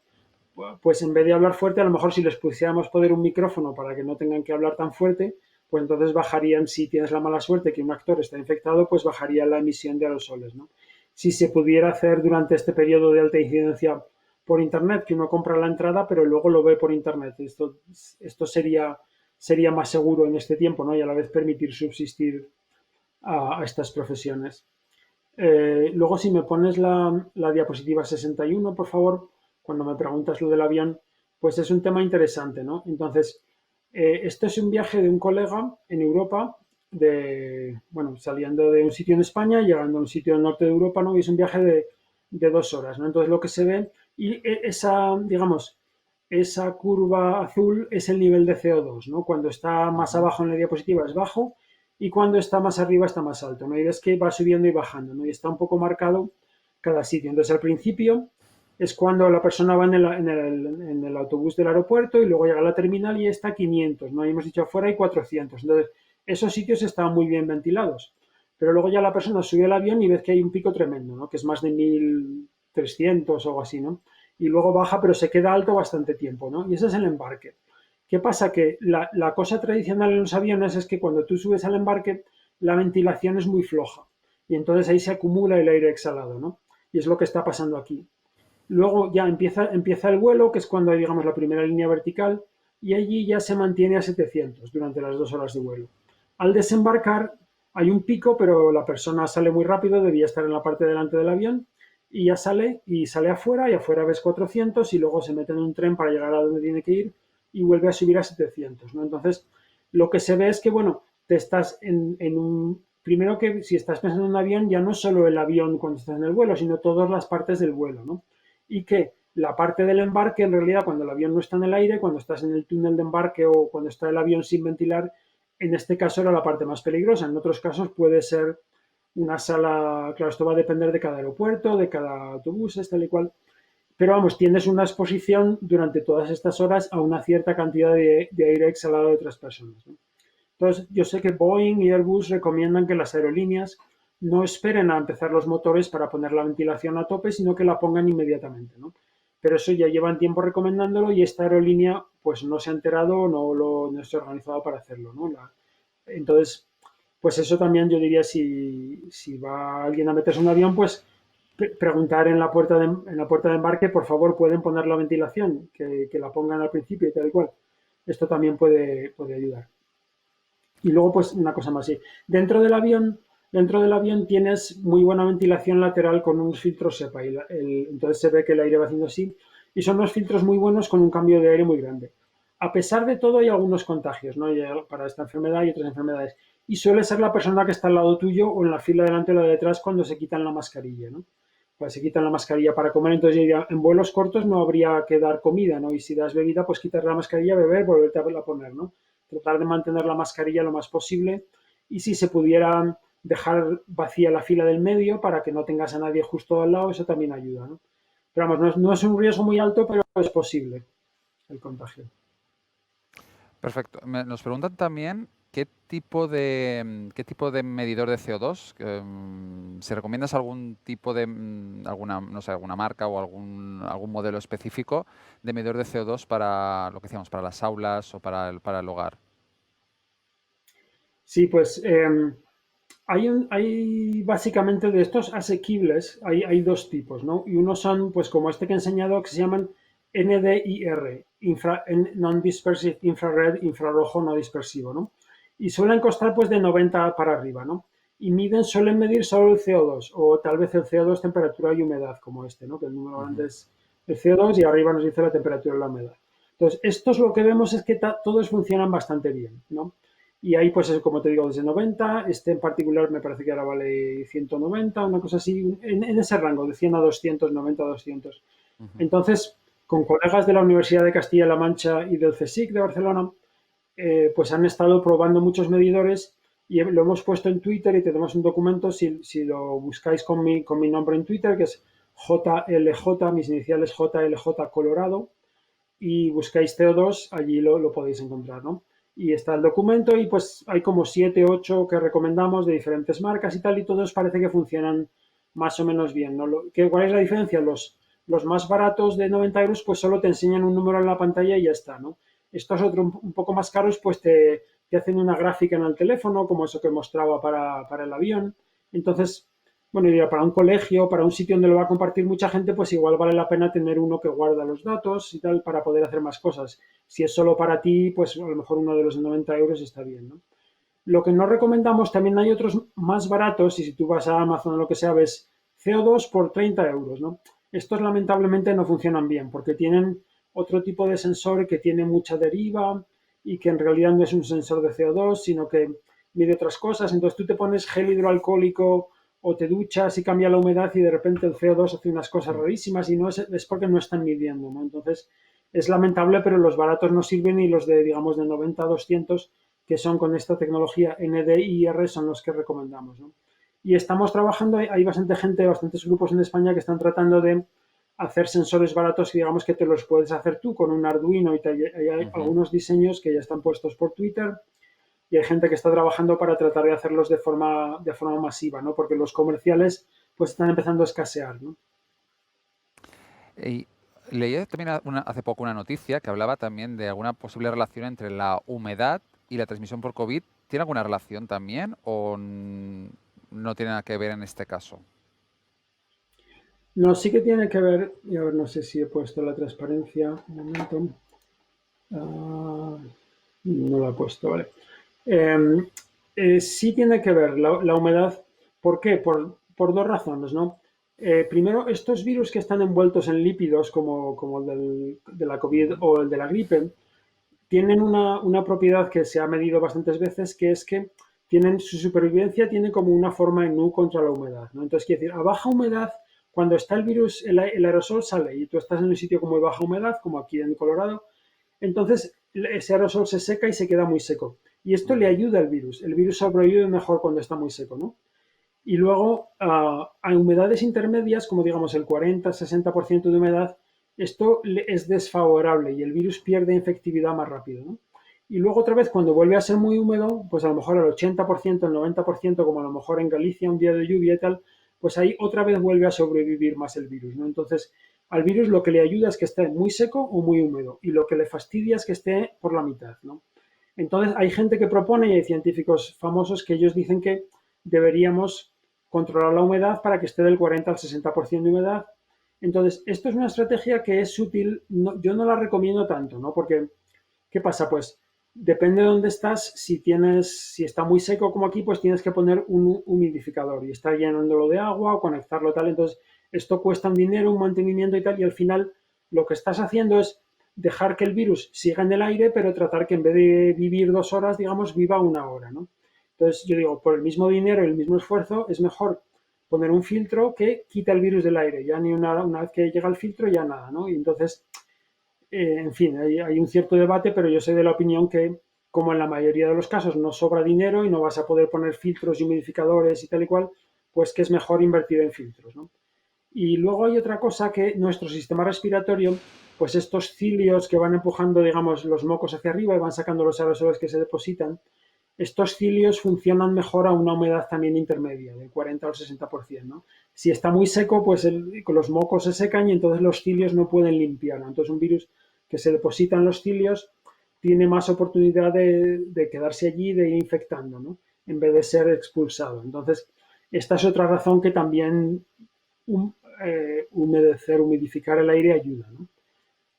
pues en vez de hablar fuerte, a lo mejor si les pusiéramos poner un micrófono para que no tengan que hablar tan fuerte, pues entonces bajarían, si tienes la mala suerte que un actor está infectado, pues bajaría la emisión de aerosoles, ¿no? Si se pudiera hacer durante este periodo de alta incidencia por internet, que uno compra la entrada, pero luego lo ve por internet. Esto sería más seguro en este tiempo, ¿no? Y a la vez permitir subsistir a estas profesiones. Luego, si me pones la diapositiva 61, por favor, cuando me preguntas lo del avión, pues es un tema interesante, ¿no? Entonces, esto es un viaje de un colega en Europa, bueno, saliendo de un sitio en España, llegando a un sitio del norte de Europa, ¿no? Y es un viaje de 2 horas, ¿no? Entonces, lo que se ve, y digamos, esa curva azul es el nivel de CO2, ¿no? Cuando está más abajo en la diapositiva es bajo y cuando está más arriba está más alto, ¿no? Y ves que va subiendo y bajando, ¿no? Y está un poco marcado cada sitio. Entonces, al principio es cuando la persona va en el autobús del aeropuerto y luego llega a la terminal y está a 500, ¿no? Y hemos dicho afuera hay 400. Entonces, esos sitios estaban muy bien ventilados. Pero luego ya la persona sube al avión y ves que hay un pico tremendo, ¿no? Que es más de 1300 o algo así, ¿no? Y luego baja, pero se queda alto bastante tiempo, ¿no? Y ese es el embarque. ¿Qué pasa? Que la cosa tradicional en los aviones es que cuando tú subes al embarque, la ventilación es muy floja. Y entonces ahí se acumula el aire exhalado, ¿no? Y es lo que está pasando aquí. Luego ya empieza el vuelo, que es cuando hay, digamos, la primera línea vertical, y allí ya se mantiene a 700 durante las 2 horas de vuelo. Al desembarcar hay un pico, pero la persona sale muy rápido, debía estar en la parte delante del avión, y ya sale, y sale afuera, y afuera ves 400, y luego se mete en un tren para llegar a donde tiene que ir, y vuelve a subir a 700, ¿no? Entonces, lo que se ve es que, bueno, te estás en un... Primero que si estás pensando en un avión, ya no es solo el avión cuando estás en el vuelo, sino todas las partes del vuelo, ¿no? Y que la parte del embarque, en realidad, cuando el avión no está en el aire, cuando estás en el túnel de embarque o cuando está el avión sin ventilar, en este caso era la parte más peligrosa. En otros casos puede ser una sala, claro, esto va a depender de cada aeropuerto, de cada autobús, tal y cual. Pero vamos, tienes una exposición durante todas estas horas a una cierta cantidad de aire exhalado de otras personas, ¿no? Entonces, yo sé que Boeing y Airbus recomiendan que las aerolíneas no esperen a empezar los motores para poner la ventilación a tope, sino que la pongan inmediatamente, ¿no? Pero eso ya llevan tiempo recomendándolo y esta aerolínea pues no se ha enterado o no se ha organizado para hacerlo, ¿no? Entonces, pues eso también yo diría si va alguien a meterse en un avión, pues preguntar en la puerta de embarque, por favor, pueden poner la ventilación, que la pongan al principio y tal y cual. Esto también puede ayudar. Y luego, pues, una cosa más, sí. Dentro del avión tienes muy buena ventilación lateral con unos filtros SEPA. Entonces se ve que el aire va haciendo así. Y son unos filtros muy buenos con un cambio de aire muy grande. A pesar de todo, hay algunos contagios, ¿no? Para esta enfermedad y otras enfermedades. Y suele ser la persona que está al lado tuyo o en la fila delante o la de detrás cuando se quitan la mascarilla, ¿no? Pues se quitan la mascarilla para comer. Entonces, yo diría, en vuelos cortos no habría que dar comida, ¿no? Y si das bebida, pues quitar la mascarilla, beber, volverte a poner, ¿no? Tratar de mantener la mascarilla lo más posible y si se pudiera dejar vacía la fila del medio para que no tengas a nadie justo al lado, eso también ayuda, ¿no? Pero vamos, no es un riesgo muy alto, pero es posible el contagio. Perfecto. Nos preguntan también qué tipo de medidor de CO2? ¿Se recomiendas algún tipo de, alguna, no sé, alguna marca o algún modelo específico de medidor de CO2 para lo que decíamos, para las aulas o para el hogar? Sí, pues hay básicamente de estos asequibles, hay dos tipos, ¿no? Y unos son, pues como este que he enseñado, que se llaman NDIR, Non-Dispersive Infrared, infrarrojo no dispersivo, ¿no? Y suelen costar pues de 90 para arriba, ¿no? Y suelen medir solo el CO2 o tal vez el CO2 temperatura y humedad, como este, ¿no? Que el número grande Ujú, es el CO2 y arriba nos dice la temperatura y la humedad. Entonces, estos lo que vemos es que todos funcionan bastante bien, ¿no? Y ahí, pues, como te digo, desde 90, este en particular me parece que ahora vale 190, una cosa así, en ese rango, de 100 a 200, 90 a 200. ujú. Entonces, con colegas de la Universidad de Castilla-La Mancha y del CSIC de Barcelona, pues han estado probando muchos medidores y lo hemos puesto en Twitter y tenemos un documento, si lo buscáis con mi nombre en Twitter, que es JLJ, mis iniciales JLJ Colorado, y buscáis CO2, allí lo podéis encontrar, ¿no? Y está el documento y pues hay como 7, 8 que recomendamos de diferentes marcas y tal, y todos parece que funcionan más o menos bien, ¿no? ¿Cuál es la diferencia? Los más baratos de 90 euros pues solo te enseñan un número en la pantalla y ya está, ¿no? Estos otros un poco más caros pues te hacen una gráfica en el teléfono, como eso que mostraba para el avión. Entonces, bueno, y para un colegio, para un sitio donde lo va a compartir mucha gente, pues igual vale la pena tener uno que guarda los datos y tal para poder hacer más cosas. Si es solo para ti, pues a lo mejor uno de los de 90 euros está bien, ¿no? Lo que no recomendamos, también hay otros más baratos, y si tú vas a Amazon o lo que sea, ves CO2 por 30 euros, ¿no? Estos lamentablemente no funcionan bien porque tienen otro tipo de sensor que tiene mucha deriva y que en realidad no es un sensor de CO2, sino que mide otras cosas. Entonces tú te pones gel hidroalcohólico o te duchas y cambia la humedad y de repente el CO2 hace unas cosas Mm. rarísimas y no es porque no están midiendo, ¿no? Entonces es lamentable, pero los baratos no sirven y los de, digamos, de 90 a 200 que son con esta tecnología NDIR son los que recomendamos, ¿no? Y estamos trabajando, hay bastante gente, bastantes grupos en España que están tratando de hacer sensores baratos y digamos que te los puedes hacer tú con un Arduino y hay Ujú. algunos diseños que ya están puestos por Twitter y hay gente que está trabajando para tratar de hacerlos de forma masiva, ¿no? Porque los comerciales pues están empezando a escasear, ¿no? Y leí también hace poco una noticia que hablaba también de alguna posible relación entre la humedad y la transmisión por COVID. ¿Tiene alguna relación también o no tiene nada que ver en este caso? No, sí que tiene que ver, y a ver, no sé si he puesto la transparencia, un momento. Ah, no la he puesto, vale. Eh, sí tiene que ver la humedad. ¿Por qué? Por dos razones, ¿no? Primero, estos virus que están envueltos en lípidos, como el de la COVID Ujú. o el de la gripe, tienen una propiedad que se ha medido bastantes veces, que es que su supervivencia tiene como una forma en U contra la humedad, ¿no? Entonces, quiere decir, a baja humedad, cuando está el virus, el aerosol sale y tú estás en un sitio con muy baja humedad, como aquí en Colorado, entonces ese aerosol se seca y se queda muy seco. Y esto le Ujú. ayuda al virus. El virus sobrevive mejor cuando está muy seco, ¿no? Y luego a humedades intermedias, como digamos el 40-60% de humedad, esto es desfavorable y el virus pierde infectividad más rápido, ¿no? Y luego otra vez cuando vuelve a ser muy húmedo, pues a lo mejor el 80%, el 90%, como a lo mejor en Galicia un día de lluvia y tal, pues ahí otra vez vuelve a sobrevivir más el virus, ¿no? Entonces, al virus lo que le ayuda es que esté muy seco o muy húmedo y lo que le fastidia es que esté por la mitad, ¿no? Entonces, hay gente que propone y hay científicos famosos que ellos dicen que deberíamos controlar la humedad para que esté del 40 al 60% de humedad. Entonces, esto es una estrategia que es útil, yo no la recomiendo tanto, ¿no? Porque, ¿qué pasa? Pues depende de dónde estás, si está muy seco como aquí, pues tienes que poner un humidificador y estar llenándolo de agua o conectarlo tal. Entonces, esto cuesta un dinero, un mantenimiento y tal, y al final lo que estás haciendo es dejar que el virus siga en el aire, pero tratar que en vez de vivir 2 horas, digamos, viva una hora, ¿no? Entonces, yo digo, por el mismo dinero y el mismo esfuerzo, es mejor poner un filtro que quita el virus del aire. Ya ni una vez que llega el filtro, ya nada, ¿no? Y entonces, en fin, hay un cierto debate, pero yo soy de la opinión que, como en la mayoría de los casos no sobra dinero y no vas a poder poner filtros y humidificadores y tal y cual, pues que es mejor invertir en filtros, ¿no? Y luego hay otra cosa que nuestro sistema respiratorio, pues estos cilios que van empujando, digamos, los mocos hacia arriba y van sacando los aerosoles que se depositan, estos cilios funcionan mejor a una humedad también intermedia, del 40 al 60%, ¿no? Si está muy seco, pues los mocos se secan y entonces los cilios no pueden limpiar, ¿no? Entonces un virus que se deposita en los cilios tiene más oportunidad de quedarse allí, de ir infectando, ¿no? En vez de ser expulsado. Entonces, esta es otra razón que también humedecer, humidificar el aire ayuda, ¿no?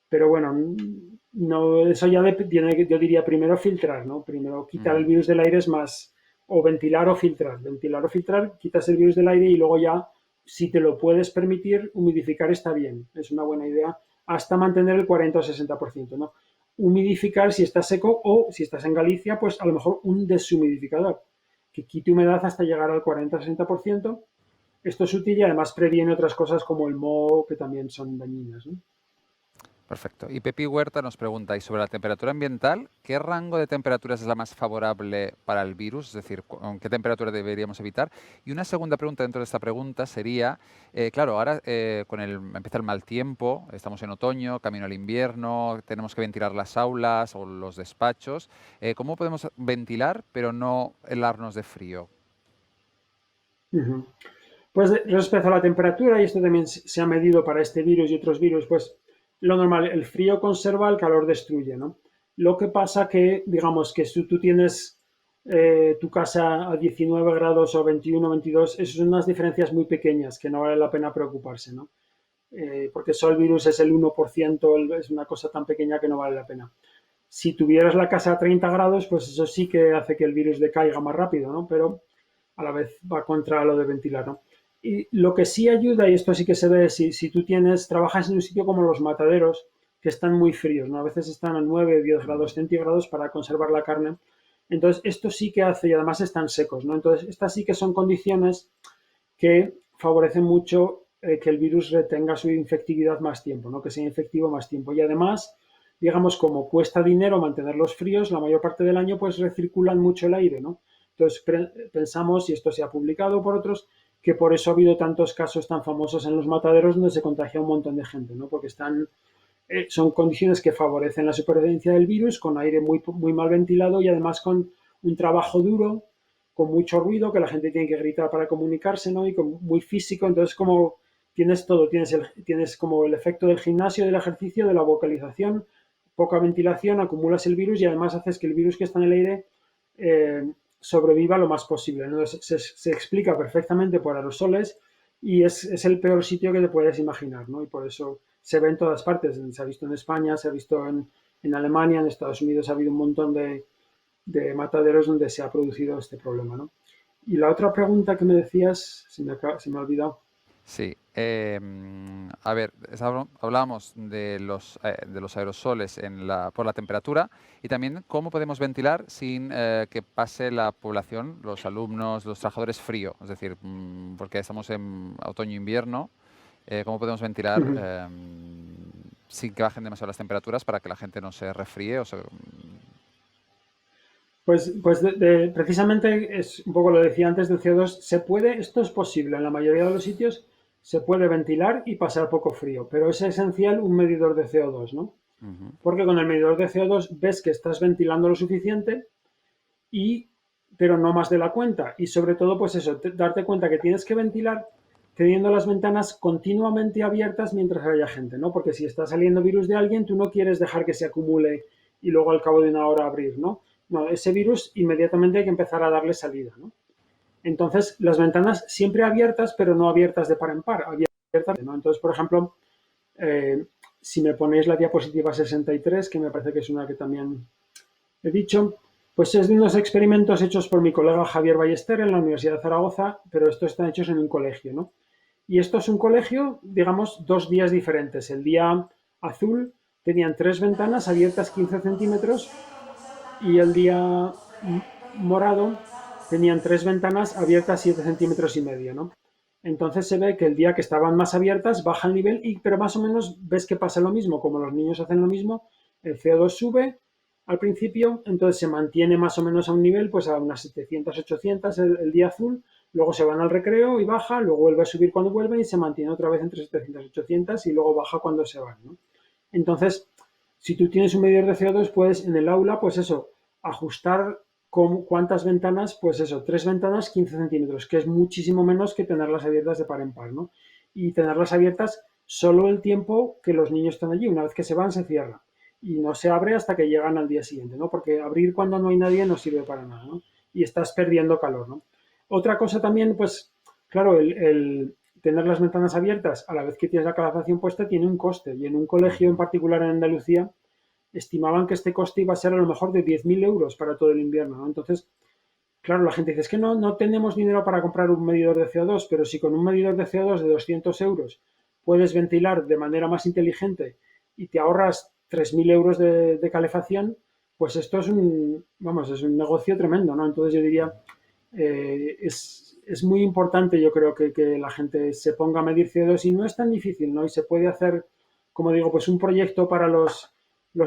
Pero bueno, no, eso ya tiene, yo diría primero filtrar, ¿no? Primero quitar el virus del aire es más, o ventilar o filtrar. Ventilar o filtrar, quitas el virus del aire y luego ya, si te lo puedes permitir, humidificar está bien. Es una buena idea hasta mantener el 40 o 60%, ¿no? Humidificar si está seco o si estás en Galicia, pues a lo mejor un deshumidificador que quite humedad hasta llegar al 40 o 60%. Esto es útil y además previene otras cosas como el moho, que también son dañinas, ¿no? Perfecto. Y Pepi Huerta nos pregunta, y sobre la temperatura ambiental, ¿qué rango de temperaturas es la más favorable para el virus? Es decir, ¿qué temperatura deberíamos evitar? Y una segunda pregunta dentro de esta pregunta sería, claro, ahora empieza el mal tiempo, estamos en otoño, camino al invierno, tenemos que ventilar las aulas o los despachos. ¿Cómo podemos ventilar pero no helarnos de frío? Uh-huh. Pues respecto a la temperatura, y esto también se ha medido para este virus y otros virus, pues lo normal, el frío conserva, el calor destruye, ¿no? Lo que pasa que, digamos, que si tú tienes tu casa a 19 grados o 21, 22, eso son unas diferencias muy pequeñas que no vale la pena preocuparse, ¿no? Porque solo el virus es el 1%, es una cosa tan pequeña que no vale la pena. Si tuvieras la casa a 30 grados, pues eso sí que hace que el virus decaiga más rápido, ¿no? Pero a la vez va contra lo de ventilar, ¿no? Y lo que sí ayuda, y esto sí que se ve, si tú trabajas en un sitio como los mataderos, que están muy fríos, ¿no? A veces están a 9, 10 grados centígrados para conservar la carne. Entonces, esto sí que hace, y además están secos, ¿no? Entonces, estas sí que son condiciones que favorecen mucho que el virus retenga su infectividad más tiempo, ¿no? Que sea infectivo más tiempo. Y además, digamos, como cuesta dinero mantenerlos fríos, la mayor parte del año pues recirculan mucho el aire, ¿no? Entonces pensamos, y esto se ha publicado por otros, que por eso ha habido tantos casos tan famosos en los mataderos donde se contagia un montón de gente, ¿no? Porque son condiciones que favorecen la supervivencia del virus con aire muy, muy mal ventilado y además con un trabajo duro, con mucho ruido, que la gente tiene que gritar para comunicarse, ¿no? Y muy físico, entonces como tienes todo, tienes como el efecto del gimnasio, del ejercicio, de la vocalización, poca ventilación, acumulas el virus y además haces que el virus que está en el aire sobreviva lo más posible. Entonces, se explica perfectamente por aerosoles y es el peor sitio que te puedes imaginar, ¿no? Y por eso se ve en todas partes. Se ha visto en España, se ha visto en Alemania, en Estados Unidos ha habido un montón de mataderos donde se ha producido este problema, ¿no? Y la otra pregunta que me decías, se me ha olvidado. Sí, a ver, hablábamos de los aerosoles por la temperatura y también cómo podemos ventilar sin que pase la población, los alumnos, los trabajadores frío. Es decir, porque estamos en otoño-invierno, cómo podemos ventilar Uh-huh. sin que bajen demasiado las temperaturas para que la gente no se resfríe Pues precisamente es un poco lo decía antes del CO2, esto es posible, en la mayoría de los sitios se puede ventilar y pasar poco frío, pero es esencial un medidor de CO2, ¿no? Ujú. Porque con el medidor de CO2 ves que estás ventilando lo suficiente y pero no más de la cuenta y sobre todo pues eso, darte cuenta que tienes que ventilar teniendo las ventanas continuamente abiertas mientras haya gente, ¿no? Porque si está saliendo virus de alguien, tú no quieres dejar que se acumule y luego al cabo de una hora abrir, ¿no? No, ese virus inmediatamente hay que empezar a darle salida, ¿no? Entonces, las ventanas siempre abiertas, pero no abiertas de par en par, abiertas, ¿no? Entonces, por ejemplo, si me ponéis la diapositiva 63, que me parece que es una que también he dicho, pues es de unos experimentos hechos por mi colega Javier Ballester en la Universidad de Zaragoza, pero estos están hechos en un colegio, ¿no? Y esto es un colegio, digamos, 2 días diferentes. El día azul tenían 3 ventanas abiertas 15 centímetros y el día morado tenían 3 ventanas abiertas 7 centímetros y medio, ¿no? Entonces se ve que el día que estaban más abiertas baja el nivel, pero más o menos ves que pasa lo mismo, como los niños hacen lo mismo, el CO2 sube al principio, entonces se mantiene más o menos a un nivel, pues a unas 700, 800 el día azul, luego se van al recreo y baja, luego vuelve a subir cuando vuelven y se mantiene otra vez entre 700 y 800 y luego baja cuando se van, ¿no? Entonces, si tú tienes un medidor de CO2, puedes en el aula, pues eso, ajustar ¿cuántas ventanas? Pues eso, 3 ventanas, 15 centímetros, que es muchísimo menos que tenerlas abiertas de par en par, ¿no? Y tenerlas abiertas solo el tiempo que los niños están allí. Una vez que se van, se cierra. Y no se abre hasta que llegan al día siguiente, ¿no? Porque abrir cuando no hay nadie no sirve para nada, ¿no? Y estás perdiendo calor, ¿no? Otra cosa también, pues, claro, el tener las ventanas abiertas a la vez que tienes la calefacción puesta tiene un coste. Y en un colegio en particular en Andalucía estimaban que este coste iba a ser a lo mejor de 10.000 euros para todo el invierno, ¿no? Entonces, claro, la gente dice, es que no tenemos dinero para comprar un medidor de CO2, pero si con un medidor de CO2 de 200 euros puedes ventilar de manera más inteligente y te ahorras 3.000 euros de calefacción, pues esto es vamos, es un negocio tremendo, ¿no? Entonces yo diría, es muy importante, yo creo, que la gente se ponga a medir CO2 y no es tan difícil, ¿no? Y se puede hacer, como digo, pues un proyecto para los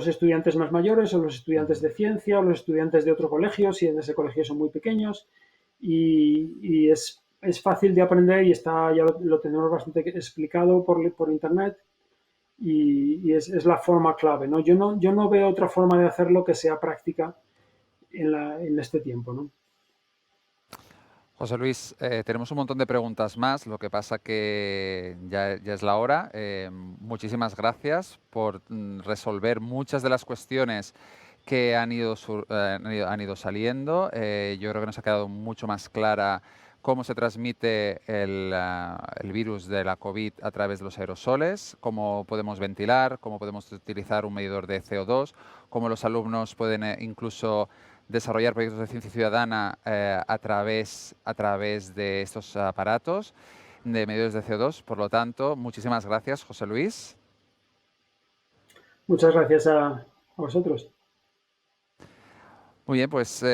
estudiantes más mayores o los estudiantes de ciencia o los estudiantes de otro colegio, si en ese colegio son muy pequeños. Y es fácil de aprender y ya lo tenemos bastante explicado por internet y es la forma clave, ¿no? Yo no veo otra forma de hacerlo que sea práctica en este tiempo, ¿no? José Luis, tenemos un montón de preguntas más, lo que pasa que ya es la hora. Muchísimas gracias por resolver muchas de las cuestiones que han ido saliendo. Yo creo que nos ha quedado mucho más clara cómo se transmite el virus de la COVID a través de los aerosoles, cómo podemos ventilar, cómo podemos utilizar un medidor de CO2, cómo los alumnos pueden incluso desarrollar proyectos de ciencia ciudadana a través de estos aparatos de medidores de CO2. Por lo tanto, muchísimas gracias, José Luis. Muchas gracias a vosotros. Muy bien, pues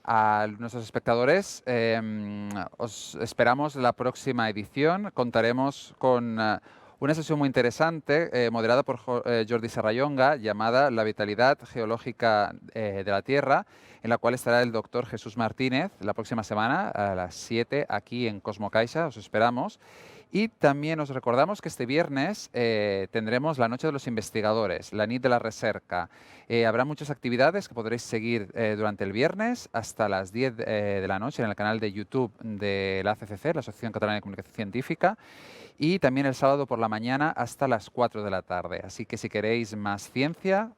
a nuestros espectadores os esperamos la próxima edición. Contaremos con una sesión muy interesante moderada por Jordi Serrallonga llamada La vitalidad geológica de la Tierra, en la cual estará el doctor Jesús Martínez la próxima semana a las 7 aquí en Cosmo Caixa. Os esperamos. Y también os recordamos que este viernes tendremos la Noche de los Investigadores, la nit de la Recerca. Habrá muchas actividades que podréis seguir durante el viernes hasta las 10 de la noche en el canal de YouTube de la ACCC, la Asociación Catalana de Comunicación Científica, y también el sábado por la mañana hasta las 4 de la tarde. Así que si queréis más ciencia,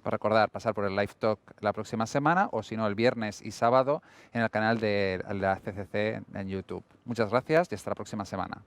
recordar pasar por el Live Talk la próxima semana o si no el viernes y sábado en el canal de la ACCC en YouTube. Muchas gracias y hasta la próxima semana.